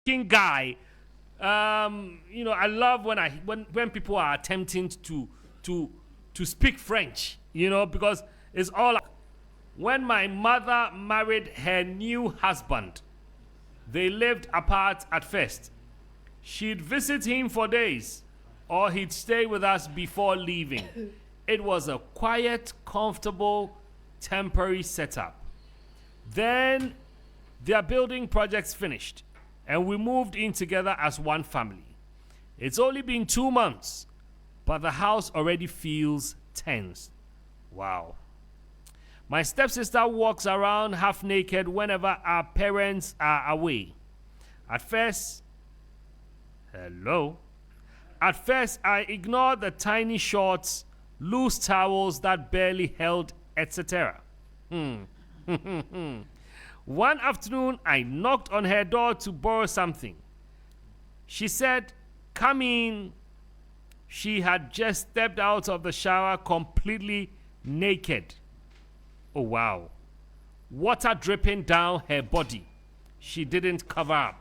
guy. I love when people are attempting to speak French. Because it's all. When my mother married her new husband, they lived apart at first. She'd visit him for days, or he'd stay with us before leaving. It was a quiet, comfortable, temporary setup. Then their building projects finished, and we moved in together as one family. It's only been 2 months, but the house already feels tense. Wow. My stepsister walks around half naked whenever our parents are away. At first, I ignored the tiny shorts, loose towels that barely held, etc. One afternoon, I knocked on her door to borrow something. She said, "Come in." She had just stepped out of the shower completely naked. Oh, wow. Water dripping down her body. She didn't cover up.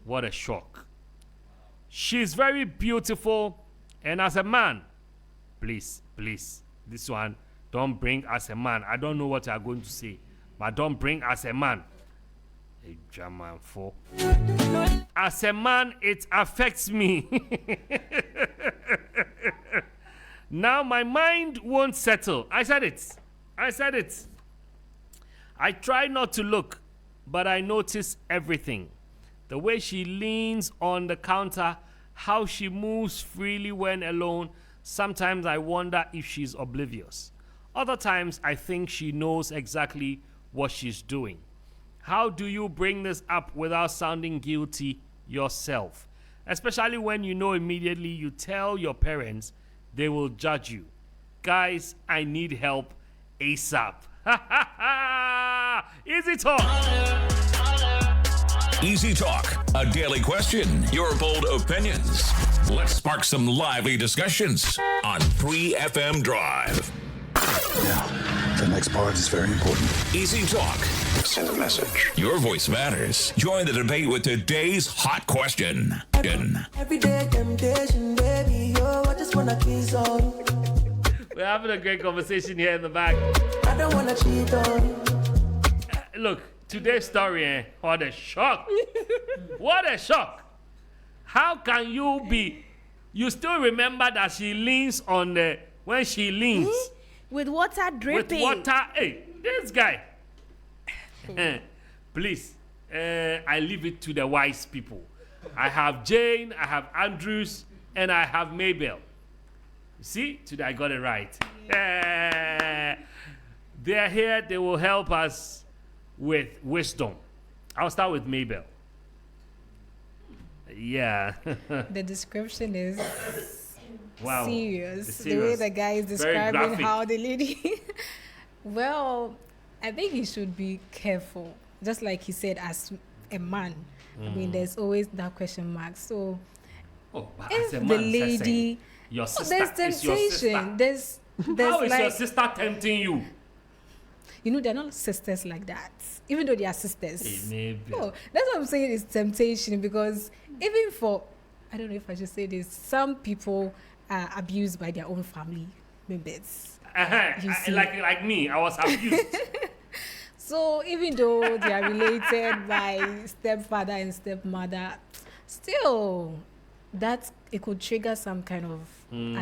What a shock. She's very beautiful, and as a man, please, this one, don't bring as a man. I don't know what you're going to say, but don't bring as a man. A German for. As a man, it affects me. Now my mind won't settle. I said it. I try not to look, but I notice everything. The way she leans on the counter, how she moves freely when alone. Sometimes I wonder if she's oblivious. Other times I think she knows exactly what she's doing. How do you bring this up without sounding guilty yourself? Especially when you know immediately you tell your parents, they will judge you. Guys, I need help ASAP. Easy Talk. Easy Talk, a daily question, your bold opinions. Let's spark some lively discussions on 3FM Drive. Now, the next part is very important. Easy Talk. Send a message. Your voice matters. Join the debate with today's hot question. Everyday temptation, baby, yo, I just wanna kiss on you. We're having a great conversation here in the back. I don't wanna cheat on you. Look, today's story, what a shock. What a shock. How can you still remember that she leans on when she leans? With water dripping. Hey, this guy. Please, I leave it to the wise people. I have Jane, I have Andrews, and I have Mabel. See, today I got it right. They are here, they will help us with wisdom. I'll start with Mabel. Yeah. The description is Wow. serious. The way the guy is describing how the lady. Well, I think he should be careful. Just like he said, as a man. I mean, there's always that question mark. So, but if as a man, the lady, your sister, there's temptation. There's how is like, your sister tempting you? You know, they're not sisters like that. Even though they are sisters. Hey, maybe. No, that's what I'm saying is temptation, because even for, I don't know if I should say this, some people are abused by their own family members. Like me, I was abused. So even though they are related by stepfather and stepmother, still that it could trigger some kind of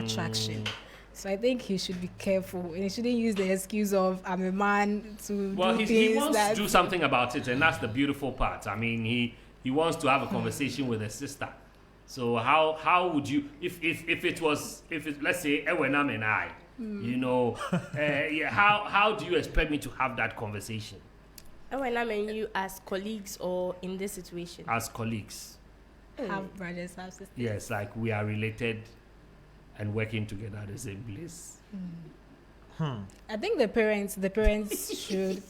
attraction. So I think he should be careful, and he shouldn't use the excuse of I'm a man to do things. He wants to do something about it, and that's the beautiful part. I mean, he wants to have a conversation with his sister. So how would you, if it let's say Ewenam and I, how do you expect me to have that conversation? Ewenam and you as colleagues or in this situation? As colleagues. Have brothers, have sisters. Yes, like we are related and working together at the same place. I think the parents should.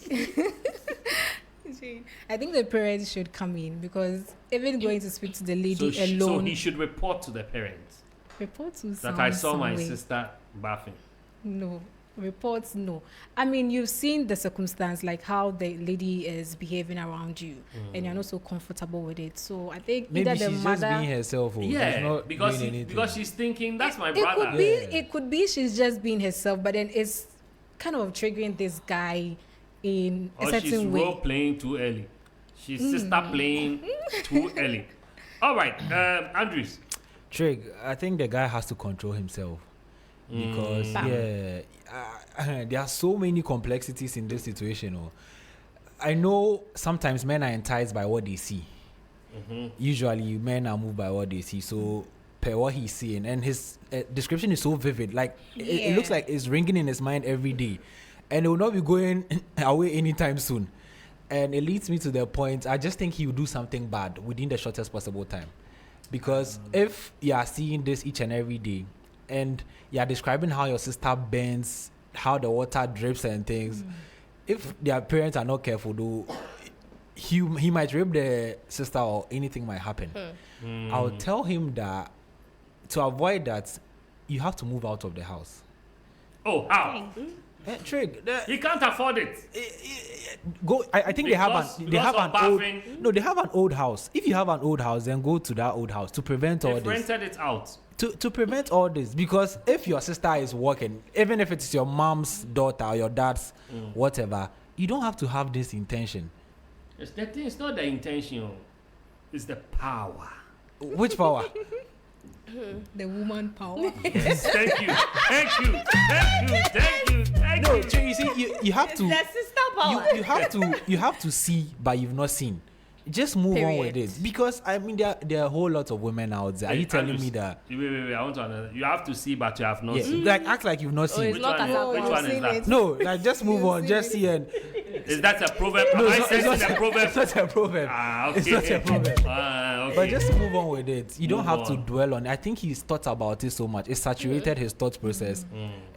I think the parents should come in, because even going to speak to the lady alone. So he should report to the parents. Report to that I saw my sister bathing. No, Reports, no. I mean, you've seen the circumstance, like how the lady is behaving around you, and you're not so comfortable with it. So I think Maybe either the she's mother, just being herself. She's Yeah, not because doing anything. because she's thinking that's my it brother. could be, it could be she's just being herself, but then it's kind of triggering this guy in a Or she's certain role way. playing too early. She's sister playing too early. All right, Andres. Trig, I think the guy has to control himself because there are so many complexities in this situation. I know sometimes men are enticed by what they see. Usually, men are moved by what they see. So, per what he's seeing, and his description is so vivid. Like it looks like it's ringing in his mind every day, and it will not be going away anytime soon. And it leads me to the point. I just think he will do something bad within the shortest possible time. Because if you are seeing this each and every day, and you are describing how your sister bends, how the water drips and things, if their parents are not careful, though, he might rape the sister or anything might happen. I'll tell him that to avoid that, you have to move out of the house. Oh, how? Trig, He can't afford it. go. I think they have Because an of old. bathing. No, they have an old house. If you have an old house, then go to that old house to prevent all They've this. rented it out. To prevent all this, because if your sister is working, even if it's your mom's daughter or your dad's whatever, you don't have to have this intention. It's not the intention. It's the power. Which power? The woman power. Thank you. Thank you. Thank you. Thank you. Thank No, you. Jay, you see, you have to. The sister power. You have to see, but you've not seen. Just move on with Period. it, because I mean there are a whole lot of women out there. Are you telling me that? Wait. I want to understand. You have to see, but you have not seen. Like act like you've not seen. it's not as Which one is that? No, like just move on. Just see and Is that a proverb? no, Am I it's saying not, it's a proverb? it's not a proverb. Okay. It's not a proverb. Okay. But just move on with it. You don't Move have to on. dwell on it. I think he's thought about it so much. It saturated his thought process,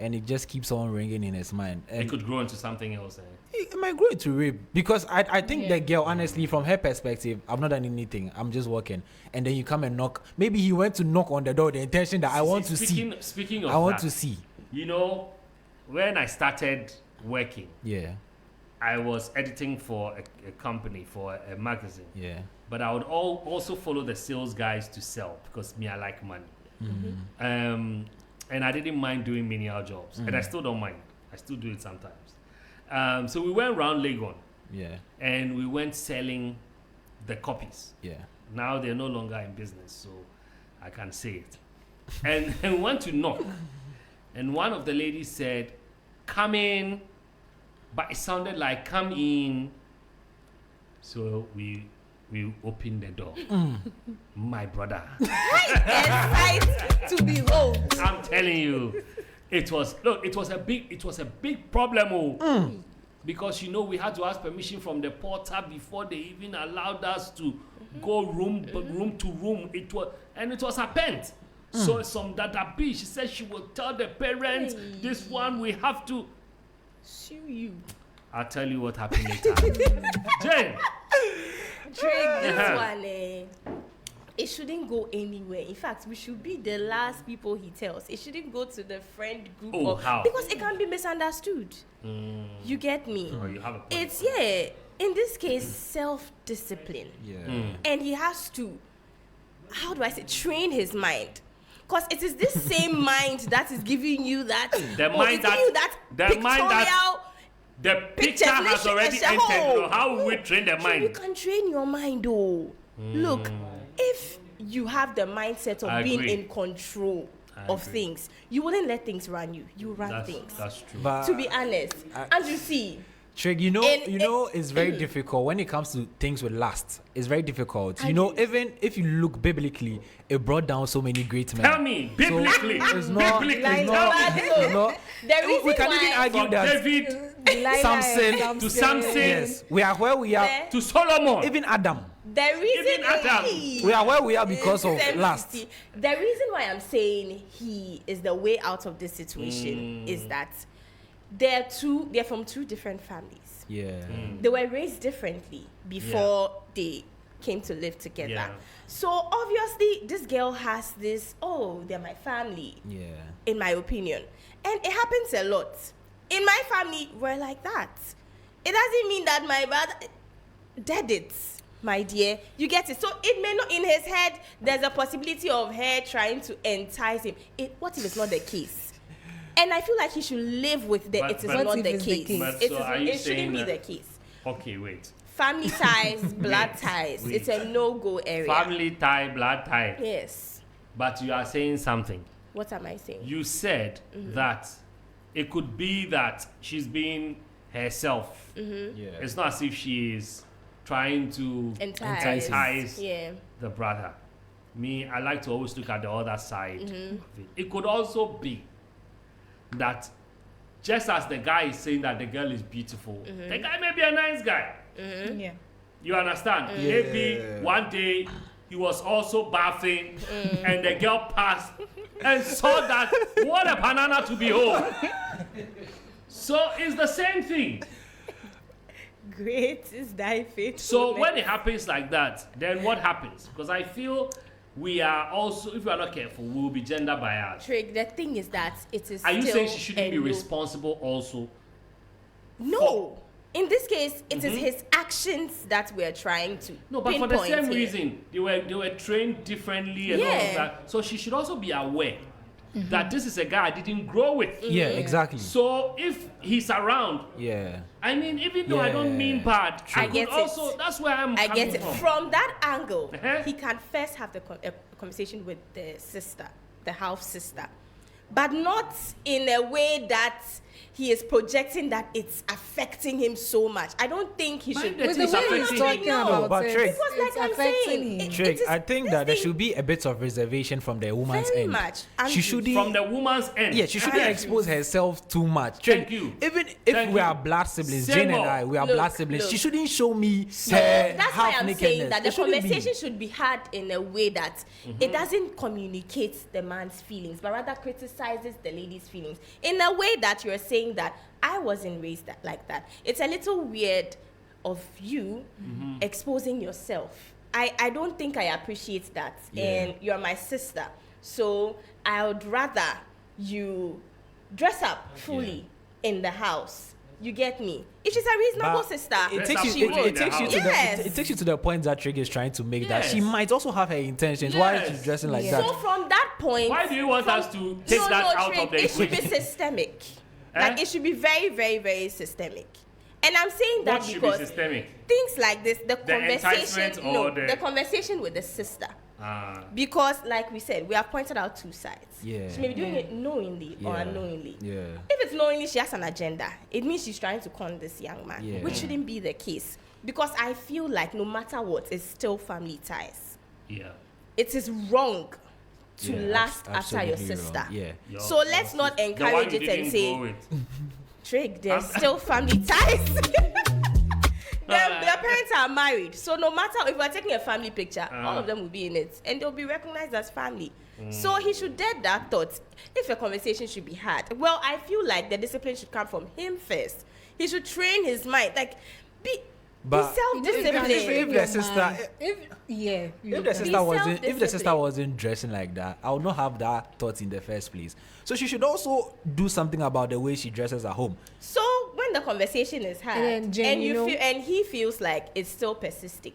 and it just keeps on ringing in his mind. It And could grow into something else. it might grow into rape, because I think the girl, honestly, from her perspective, I've not done anything. I'm just working, and then you come and knock. Maybe he went to knock on the door. The intention that I want to see. Speaking of I want that, to see. You know, when I started working, Yeah, I was editing for a company, for a magazine. yeah. But I would also follow the sales guys to sell, because me, I like money. And I didn't mind doing menial jobs, and I still don't mind. I still do it sometimes. So we went around Legon, Yeah, and we went selling the copies. yeah. Now they're no longer in business, so I can say it. And we went to knock, and one of the ladies said, "Come in," but it sounded like "come in." So we opened the door. My brother, Sight to behold. I'm telling you, it was a big problem, because we had to ask permission from the porter before they even allowed us to go room to room. It was a pent. So some data B, she said she will tell the parents, this one we have to Sue you. I'll tell you what happened later. Jane, Trig, this Uh-huh. one, it shouldn't go anywhere. In fact, we should be the last people he tells. It shouldn't go to the friend group. Oh, how? Because it can be misunderstood. You get me? Oh, you have a point. It's, in this case, self-discipline. Yeah. And he has to, how do I say, train his mind. Because it is this same mind that is giving you that, The mind it's giving you that pictorial. the picture has already entered. How will we train the You mind? can train your mind, though. Look, if you have the mindset of I being agree. in control of agree. things, you wouldn't let things run you. You run That's things. true. But To be honest, and you see, Trig, it's very difficult when it comes to things with lust. It's very difficult. Even if you look biblically, it brought down so many great men. Tell me, biblically. It's not. Biblically, It's tell not. me. It's not. the reason We can even why argue From that. David Samson to Samson Yes, we are where we are. the, to Solomon. Even Adam, the reason Even Adam. we are where we are because of lust. The reason why I'm saying he is the way out of this situation is that they're from two different families. Yeah. They were raised differently before they came to live together. Yeah. So obviously this girl has this, they're my family, Yeah. in my opinion. And it happens a lot. In my family, we're like that. It doesn't mean that my brother did it, my dear. You get it? So it may not, in his head, there's a possibility of her trying to entice him. What if it's not the case? And I feel like he should live with the it is but- not What the if it's the case. case? But It, so is, are you it saying shouldn't be that- the case. Okay, wait. Family ties, blood ties. Wait. It's a no-go area. Family tie, blood tie. Yes. But you are saying something. What am I saying? You said that it could be that she's being herself. Yeah. It's not as if she is trying to entice Yeah. the brother. Me, I like to always look at the other side of it. It could also be that just as the guy is saying that the girl is beautiful, the guy may be a nice guy. Yeah. You understand? Maybe one day he was also bathing and the girl passed and saw that what a banana to behold. So it's the same thing. Great is thy faithfulness. So when it happens like that, then what happens? Because I feel we are also, if we are not careful, we will be gender biased. Trig, the thing is that it is Are you still saying she shouldn't a be no. responsible also? No. In this case, it is his actions that we're trying to No, but for pinpoint the same here. reason, they were trained differently and all of Yeah. that. So she should also be aware that this is a guy I didn't grow with. Yeah, exactly. So if he's around, Yeah. I mean, even though I don't Yeah. mean bad, I I could get it. also, that's where I'm I coming get it. from. From that angle, Uh-huh. he can first have a conversation with the sister, the half sister, but not in a way that he is projecting that it's affecting him so much. I don't think he should. Mind With It's the way he's affecting talking him. about No, but it, Trey- Because like it's I'm affecting saying, him. Trick, I think that there this should be a bit of reservation from the woman's Very end. much. And She shouldn't. From the woman's end. Yeah, she shouldn't Yes. expose herself too much. Thank Trick, you. Even if Thank we you. are blood siblings, Say Jane and more. I, we are Look, blood siblings. look. She shouldn't show me So her that's why half I'm nakedness. saying that the It shouldn't be. conversation should be had in a way that it doesn't communicate the man's feelings, but rather criticizes the lady's feelings in a way that you're saying that I wasn't raised like that. It's a little weird of you exposing yourself. I don't think I appreciate that. Yeah. And you're my sister. So I would rather you dress up fully in the house. You get me? If she's a reasonable But sister, It Dress takes up you. fully It in the takes you house. to Yes. the. It takes you to the point that Trick is trying to make that she Yes. might also have her intentions. Why is she Yes. dressing like Yeah. So that? from that point, Why do you want us to take that out Trick, of the it should be equation? systemic. Eh? Like it should be very, very, very systemic. And I'm saying that What should be because systemic? things like this, the enticement conversation, or no, the- the conversation with the sister. Ah. Because, like we said, we have pointed out two sides. Yeah. She may be doing it knowingly or Yeah. unknowingly. Yeah. If it's knowingly, she has an agenda. It means she's trying to con this young man, Yeah. which shouldn't be the case. Because I feel like no matter what, it's still family ties. Yeah. It is wrong to Yeah, last after your absolutely wrong. sister. Yeah. Your- So your let's not sister. The one encourage you it and didn't say, go with. Trig, there's still family ties. Their parents are married. So no matter if we're taking a family picture, all of them will be in it. And they'll be recognized as family. So he should dead that thought. If a conversation should be had, well, I feel like the discipline should come from him first. He should train his mind. Like, be But self-disciplined. if the sister- if If the sister wasn't, if the sister self-disciplined. wasn't dressing like that, I would not have that thought in the first place. So she should also do something about the way she dresses at home. So when the conversation is had, And then, Jane, and you know- feel, and he feels like it's still persisting,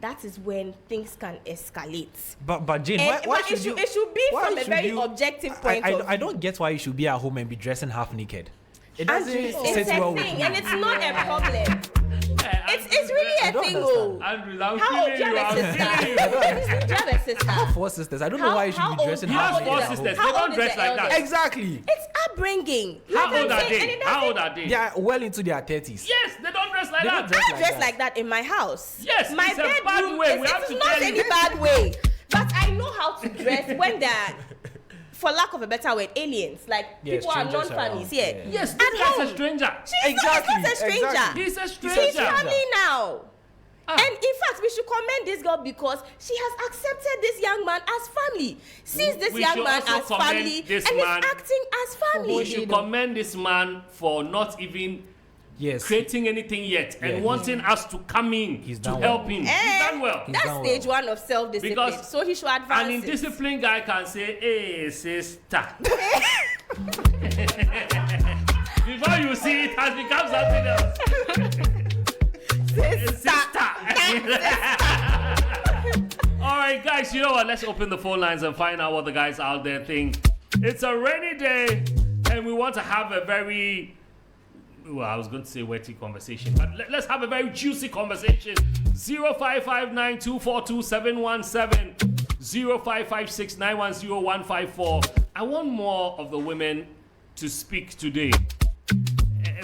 that is when things can escalate. But Jane, And why but should you? it should be why from a should very you- objective point I of I view. don't get why you should be at home and be dressing half naked. It Andrew, doesn't it's sit a well with thing, me. and it's not a problem. It's really I a don't thing, understand. oh. Andrew, I'm How old? feeling Do you. you have a I'm feeling you. sister? Do you have a sister? Four sisters. I don't know why you should How be old- dressing how half old naked is at the home. sisters? How They don't old is dress the like that. eldest? Exactly. It's upbringing. How Like I'm old are saying, and they? it How doesn't- old are they? They are well into their 30s. Yes, they don't dress like They that. don't dress I like dress that. like that in my house. Yes, my it's a bad bedroom way. is We have it's to not tell you. any bad way. But I know how to dress when they're, for lack of a better word, aliens. Like Yeah, people are strangers non-families. around. Yeah. Yeah. Yes, At this guy's home. a stranger. Exactly, He's a stranger. exactly. He's a He's stranger. family now. Ah. And in fact, we should commend this girl because she has accepted this young man as family. Sees this We young should man also as commend family and this is man. acting as family. We should commend this man for not even Yes. creating anything yet and Yeah, wanting us to come in He's to done help well. him. He's Eh, done well. He's That's done stage well. one of self-discipline. Because So he should advance An it. indisciplined guy can say, hey, sister. Before you see it has become something else. Sister. All right, guys, you know what? Let's open the phone lines and find out what the guys out there think. It's a rainy day, and we want to have a very, well, I was going to say wetty conversation, but let's have a very juicy conversation. 0559242717, 0556910154. I want more of the women to speak today,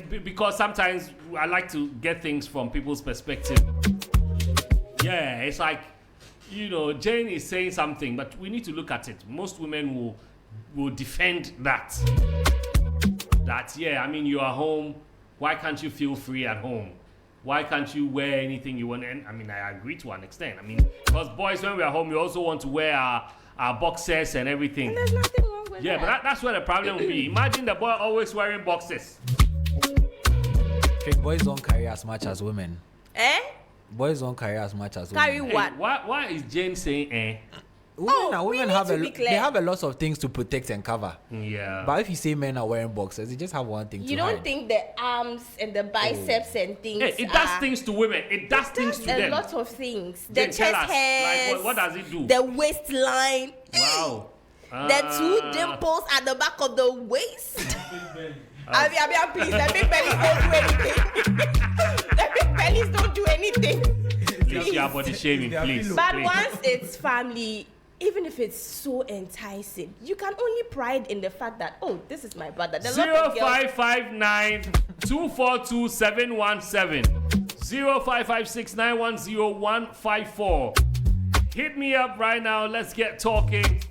because sometimes I like to get things from people's perspective. Yeah, it's like, you know, Jane is saying something, but we need to look at it. Most women will defend that. That, yeah, I mean, you are home. Why can't you feel free at home? Why can't you wear anything you want? And I mean, I agree to an extent. I mean, because boys, when we are home, we also want to wear our boxers and everything. And there's nothing wrong with Yeah, that. but that's where the problem will be. Imagine the boy always wearing boxers. Boys don't carry as much as women. Eh? Boys don't carry as much as Carry women. what? Why is Jane saying eh? Women, we women need have to a be they clear. have a lot of things to protect and cover. Yeah. But if you say men are wearing boxers, they just have one thing You to don't hide. think the arms and the biceps and things Hey, it does are- things to women. It does things to a them. lot of things. The Then chest tell us, hairs. like, what does it do? The waistline. Wow. The two dimples at the back of the waist. I mean, please, the big bellies don't do anything. The big bellies don't do anything. Please, your body shaming, please. But please. once it's family, even if it's so enticing, you can only pride in the fact that, oh, this is my brother. The lot of girls- 0559242717, 0556910154. Hit me up right now. Let's get talking.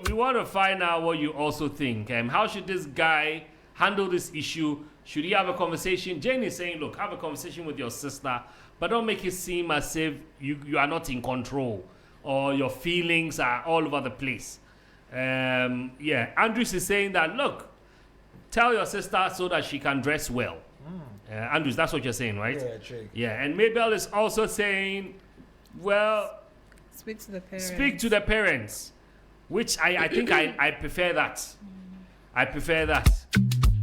We want to find out what you also think. How should this guy handle this issue? Should he have a conversation? Jane is saying, look, have a conversation with your sister, but don't make it seem as if you are not in control or your feelings are all over the place. Yeah, Andrews is saying that, look, tell your sister so that she can dress well. Andrews, that's what you're saying, right? Yeah, true. Yeah, and Mabel is also saying, well, Speak to the parents. speak to the parents, which I think I prefer that. I prefer that.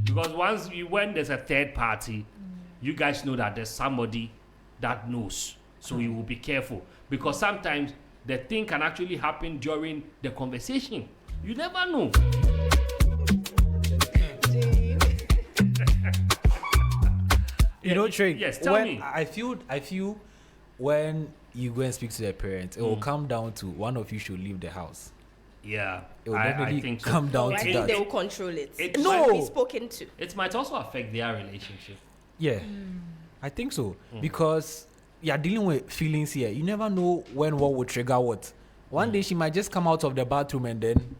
Because when there's a third party, you guys know that there's somebody that knows. So you will be careful. Because sometimes the thing can actually happen during the conversation. You never know. You know, Trig, yes, tell when me. I feel when you go and speak to the parents, it will come down to one of you should leave the house. Yeah, It will I definitely think so. come down I to think that. they will control it. It No. Must be spoken to. It might also affect their relationship. Yeah, I think so. Because you're dealing with feelings here. You never know when what will trigger what. One day she might just come out of the bathroom and then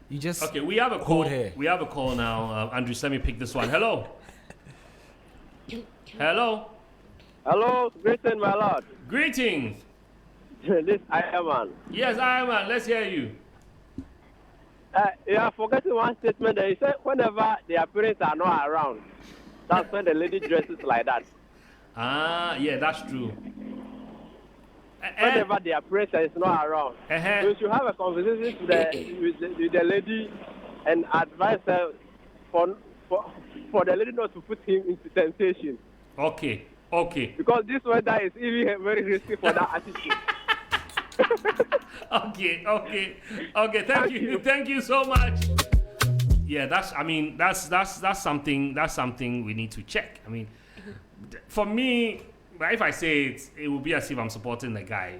you just Okay, we have a call. hold her. We have a call now. Andrews, let me pick this one. Hello. Hello. Hello, greeting my lord. Greetings. This Ironman. Yes, I am. Let's hear you. You are forgetting one statement that you said whenever their parents are not around, that's when the lady dresses like that. Ah, yeah, that's true. Whenever their parents is not around, you should have a conversation with the lady and advise her for the lady not to put him into temptation. Okay. Because this weather is even very risky for that attitude. Okay. Thank you so much. Yeah, that's something we need to check. I mean, for me, if I say it will be as if I'm supporting the guy.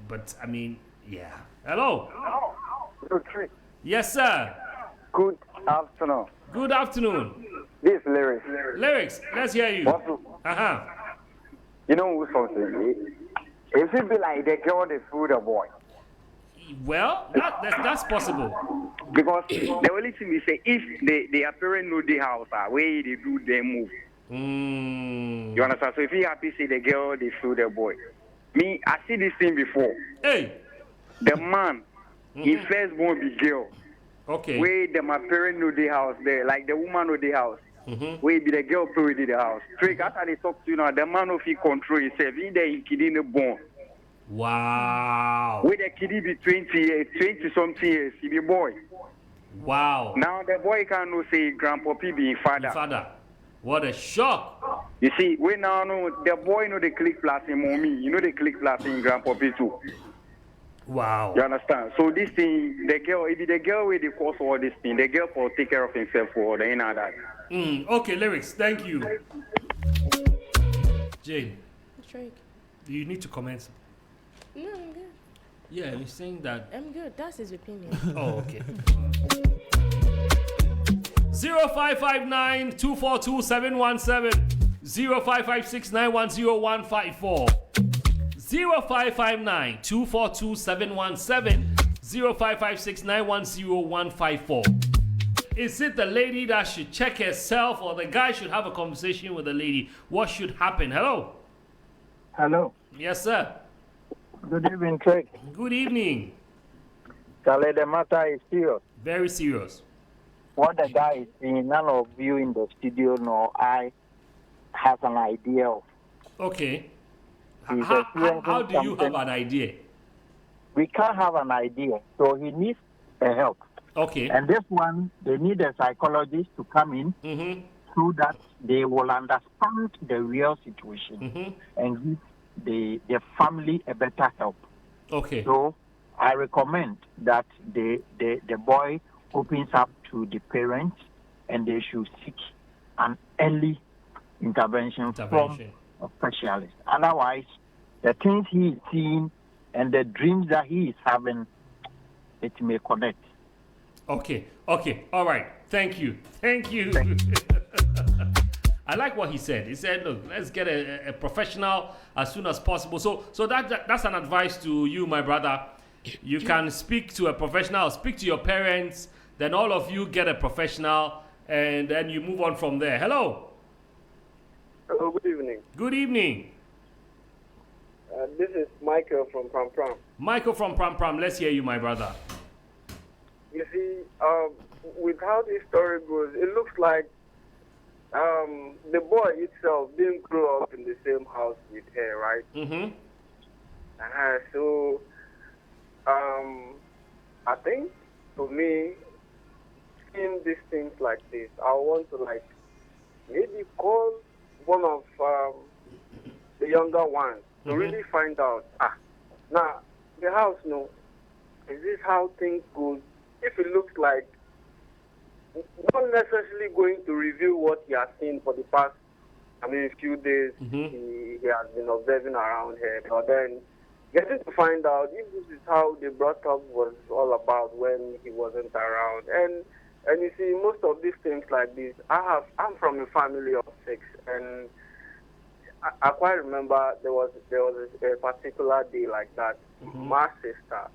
But I mean, yeah. Hello. Okay. Yes, sir. Good afternoon. Good afternoon. This is Lyrics. Lyrics, let's hear you. Uh-huh. You know who's something? If it be like the girl they fool the boy. Well, that's possible. Because the only thing we say, if their parents know the house, where they do their move. You understand? So if you happy see the girl they fool the boy. Me, I see this thing before. Hey. The man, he first born be girl. Okay. Where my parents know the house there, like the woman know the house. Where be the girl play with the house. Trick, after they talk to you now, the man of he control himself. He there in kid in the born. Wow. Where the kid be 20 years, 20 something years, he be boy. Wow. Now the boy cannot say grandpapi being father. Father. What a shock. You see, we now know the boy know the click plus in mommy. You know the click plus in grandpapi too. Wow. You understand? So this thing, the girl, if the girl with the cause all this thing, the girl for take care of himself for the end of that. Okay, lyrics. Thank you. Jane. Drake. You need to comment. No, I'm good. Yeah, you're saying that. I'm good. That's his opinion. Oh, okay. 0559 242 717 0556 910 0559 242 717 0556 910 Is it the lady that should check herself or the guy should have a conversation with the lady? What should happen? Hello? Hello. Yes, sir. Good evening, Craig. Good evening. Charlie, the matter is serious. Very serious. What the guy is saying, none of you in the studio nor I have an idea of. Okay. He's How do you have something. an idea? We can't have an idea, so he needs a help. Okay. And this one, they need a psychologist to come in so that they will understand the real situation and give the family a better help. Okay. So I recommend that the boy opens up to the parents and they should seek an early intervention. From a specialist. Otherwise, the things he is seeing and the dreams that he is having, it may connect. Okay. All right. Thank you. I like what he said. He said, look, let's get a professional as soon as possible. So that's an advice to you, my brother. You can speak to a professional, speak to your parents, then all of you get a professional, and then you move on from there. Hello. Hello, good evening. Good evening. This is Michael from Pram Pram. Michael from Pram Pram. Let's hear you, my brother. You see, with how this story goes, it looks like the boy itself didn't grow up in the same house with her, right? Mm-hmm. So, I think, for me, seeing these things like this, I want to, maybe call one of the younger ones to really find out, now, the house, is this how things go? If it looks like, not necessarily going to review what he has seen for the past, few days, he has been observing around here, but then getting to find out if this is how the brought up was all about when he wasn't around. And you see, most of these things like this, I'm from a family of 6, and I quite remember there was a particular day like that. My sister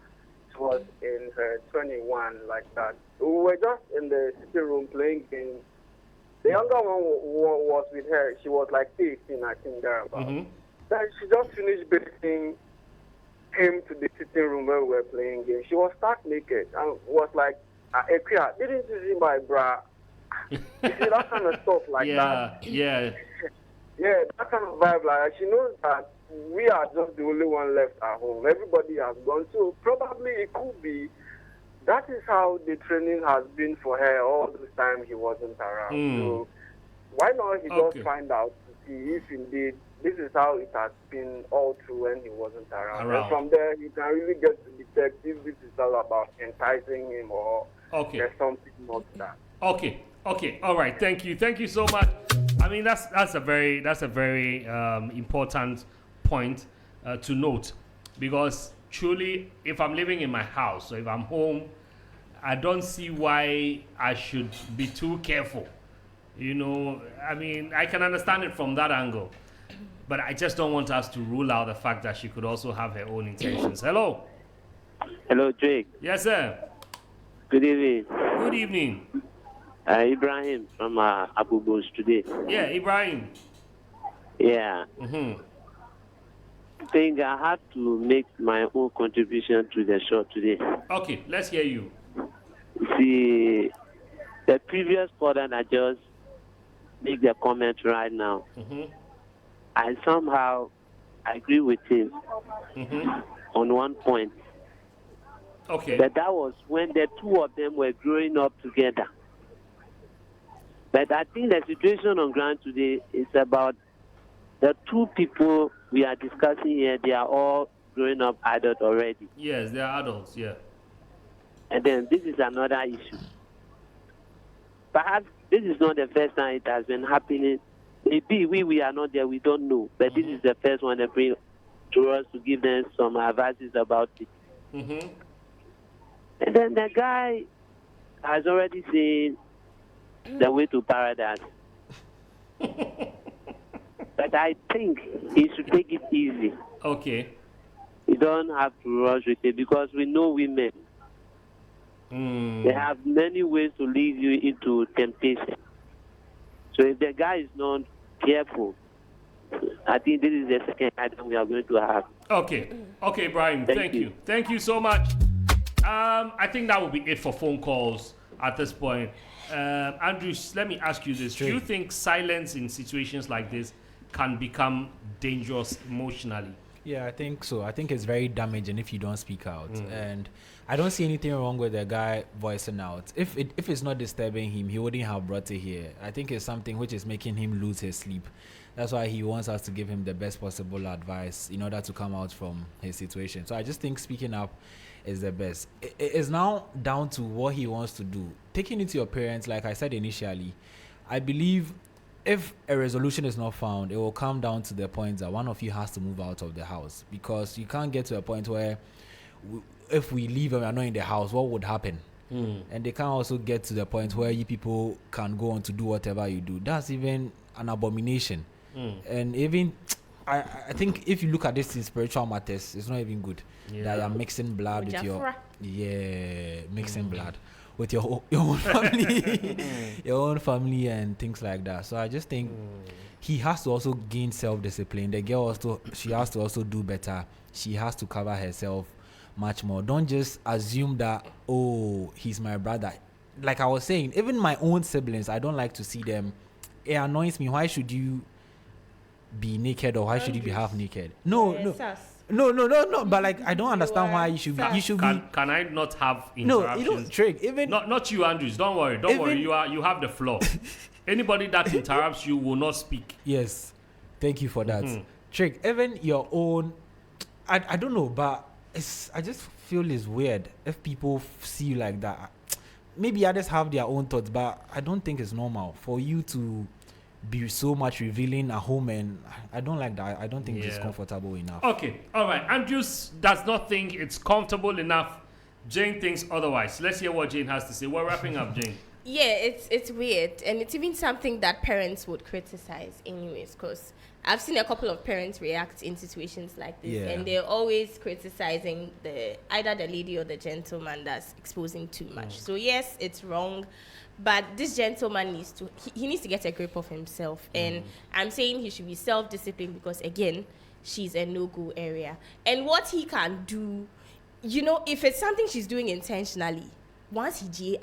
was in her 21 like that. We were just in the sitting room playing games. The younger one was with her. She was like 18, I think, thereabout. Then she just finished bringing him to the sitting room where we were playing games. She was stark naked and was like, Ekria, didn't you see my bra? You see, that kind of stuff like that. Yeah, that kind of vibe. Like, she knows that we are just the only one left at home. Everybody has gone. So probably it could be that is how the training has been for her all this time he wasn't around. So why not he just find out to see if indeed this is how it has been all through when he wasn't around. And from there, he can really get to detect if this is all about enticing him or there's something more to that. Okay. All right. Thank you so much. That's a very important point to note, because truly, if I'm living in my house or if I'm home, I don't see why I should be too careful. I can understand it from that angle, but I just don't want us to rule out the fact that she could also have her own intentions. Hello, Drake. Yes, sir. Good evening. Good evening. Ibrahim from Abu Bos today. Yeah, Ibrahim. Yeah. I think I have to make my own contribution to the show today. Okay, let's hear you. See, the previous caller that just make the comment right now, I somehow agree with him on one point. Okay. But that was when the two of them were growing up together. But I think the situation on ground today is about the two people we are discussing here. They are all growing up adult already. Yes, they are adults, yeah. And then this is another issue. Perhaps this is not the first time it has been happening. Maybe we are not there, we don't know. But this is the first one they bring to us to give them some advices about it. And then the guy has already seen the way to paradise. But I think he should take it easy. Okay. You don't have to rush with it because we know women. They have many ways to lead you into temptation. So if the guy is not careful, I think this is the second item we are going to have. Okay. Okay, Brian, thank you. Thank you so much. I think that will be it for phone calls at this point. Andrew, let me ask you this. Do you think silence in situations like this can become dangerous emotionally? Yeah, I think so. I think it's very damaging if you don't speak out. And I don't see anything wrong with the guy voicing out. If it's not disturbing him, he wouldn't have brought it here. I think it's something which is making him lose his sleep. That's why he wants us to give him the best possible advice in order to come out from his situation. So I just think speaking up is the best. It is now down to what he wants to do. Taking it to your parents, like I said initially, I believe if a resolution is not found, it will come down to the point that one of you has to move out of the house, because you can't get to a point where if we leave and we are not in the house, what would happen? And they can also get to the point where you people can go on to do whatever you do. That's even an abomination. And even I think if you look at this in spiritual matters, it's not even good that you're mixing blood with your mixing blood with your own family, your own family and things like that. So I just think he has to also gain self-discipline. The girl she has to also do better. She has to cover herself much more. Don't just assume that, oh, he's my brother. Like I was saying, even my own siblings, I don't like to see them. It annoys me. Why should you be naked, or why should you be half naked? No. But like, I don't understand why you should be. Can I not have interruptions? No, you don't. Trick. Even not you, Andrews. Don't worry. Don't worry. You have the floor. Anybody that interrupts you will not speak. Yes, thank you for that. Trick. Even your own. I don't know, but I just feel it's weird if people see you like that. Maybe others have their own thoughts, but I don't think it's normal for you to be so much revealing at home, and I don't like that. I don't think it's comfortable enough. Okay, all right. Andrews does not think it's comfortable enough. Jane thinks otherwise. Let's hear what Jane has to say. We're wrapping up, Jane. Yeah, it's weird, and it's even something that parents would criticize anyways, because I've seen a couple of parents react in situations like this, and they're always criticizing either the lady or the gentleman that's exposing too much. So yes, it's wrong, but this gentleman needs to get a grip of himself, and I'm saying he should be self-disciplined, because again, she's a no-go area, and what he can do, if it's something she's doing intentionally, once he GI,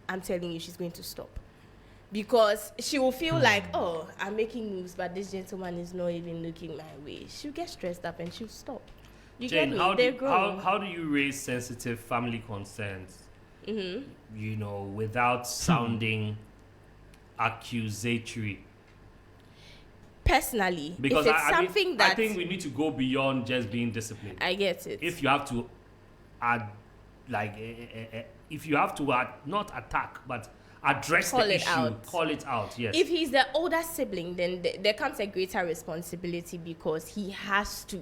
I'm telling you, she's going to stop. Because she will feel like, oh, I'm making moves, but this gentleman is not even looking my way. She'll get stressed up and she'll stop. Jane, how do you raise sensitive family concerns, without sounding accusatory? Personally, because if it's something that... I think we need to go beyond just being disciplined. I get it. If you have to add, if you have to not attack, but address the issue, call it out, yes. If he's the older sibling, then there comes a greater responsibility, because he has to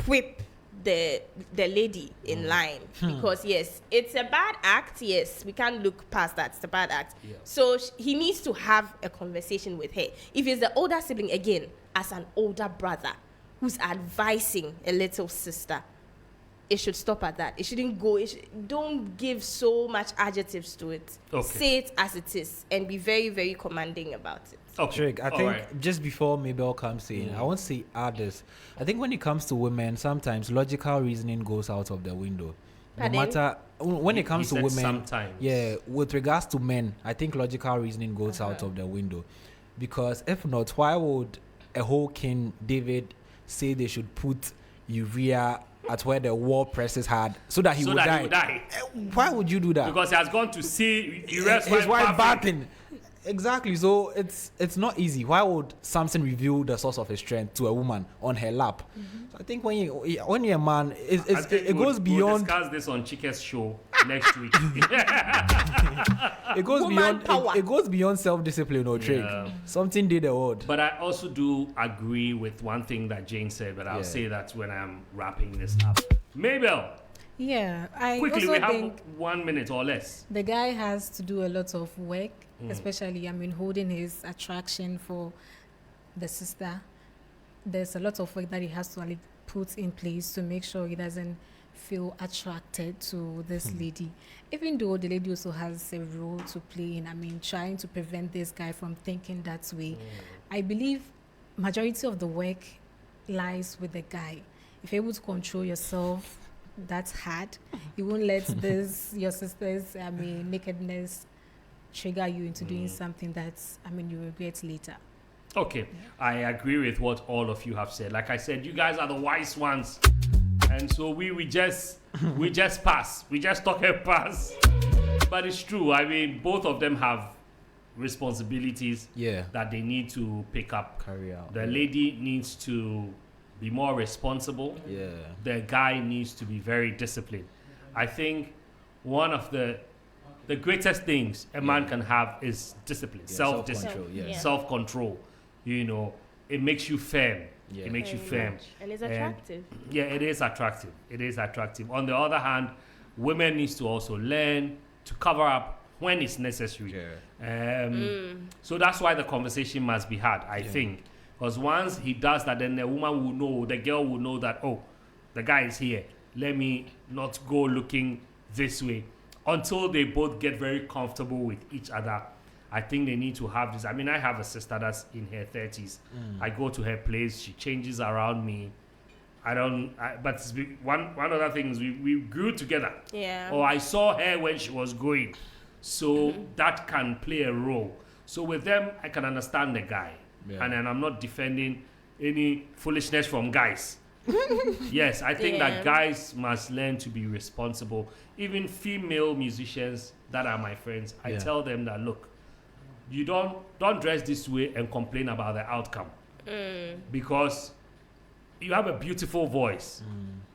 whip the lady in line. Because yes, it's a bad act. Yes, we can't look past that. It's a bad act. Yeah. So he needs to have a conversation with her. If he's the older sibling, again, as an older brother who's advising a little sister, it should stop at that. It shouldn't go. Don't give so much adjectives to it. Okay. Say it as it is and be very, very commanding about it. Okay. I think just before Mabel comes in, I won't say others. I think when it comes to women, sometimes logical reasoning goes out of the window. Pardon? No matter when it comes to women, sometimes. Yeah, with regards to men, I think logical reasoning goes out of the window. Because if not, why would a whole King David say they should put Uriah at where the war presses hard so that he would die. Why would you do that? Because he has gone to see his wife bathing. Exactly. So it's not easy. Why would Samson reveal the source of his strength to a woman on her lap? So I think when you're a man, it goes beyond. We'll discuss this on Chike's show next week. It goes beyond. It goes beyond self-discipline or trick. Something did the word. But I also do agree with one thing that Jane said. But I'll say that when I'm wrapping this up. Mabel. Yeah, I quickly. Also we think have 1 minute or less. The guy has to do a lot of work, especially holding his attraction for the sister. There's a lot of work that he has to put in place to make sure he doesn't feel attracted to this lady, even though the lady also has a role to play in trying to prevent this guy from thinking that way. I believe majority of the work lies with the guy. If you're able to control yourself, that's hard. You won't let your sister's nakedness trigger you into doing something that's you regret later. Okay, I agree with what all of you have said. Like I said, you guys are the wise ones, and so we just pass. We just talk and pass. But it's true. Both of them have responsibilities that they need to pick up. Carry out. The lady needs to be more responsible. The guy needs to be very disciplined. I think one of the greatest things a man can have is discipline, self-discipline, self-control. It makes you firm. It makes you firm. And it's attractive. It is attractive. It is attractive. On the other hand, women needs to also learn to cover up when it's necessary. So that's why the conversation must be had, I think. Because once he does that, then the woman will know, the girl will know that, oh, the guy is here. Let me not go looking this way. Until they both get very comfortable with each other, I think they need to have this. I have a sister that's in her 30s. I go to her place. She changes around me. But one other thing is we grew together. Yeah. Or I saw her when she was going. So that can play a role. So with them, I can understand the guy. And then I'm not defending any foolishness from guys. Yes, I think that guys must learn to be responsible. Even female musicians that are my friends, I tell them that, look, you don't dress this way and complain about the outcome. Because you have a beautiful voice,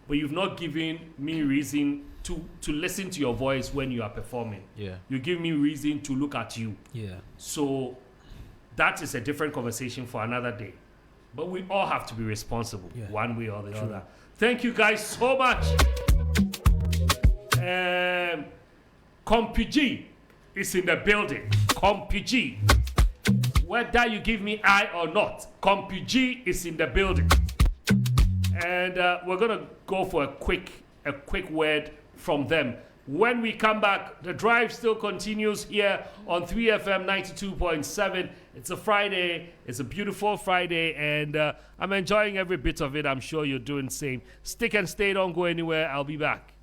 but you've not given me reason to listen to your voice when you are performing. You give me reason to look at you. So that is a different conversation for another day. But we all have to be responsible one way or the other. Thank you guys so much. CompuG is in the building. CompuG. Whether you give me eye or not, CompuG is in the building. And we're going to go for a quick word from them. When we come back, the drive still continues here on 3FM 92.7. It's a Friday. It's a beautiful Friday, and I'm enjoying every bit of it. I'm sure you're doing the same. Stick and stay. Don't go anywhere. I'll be back.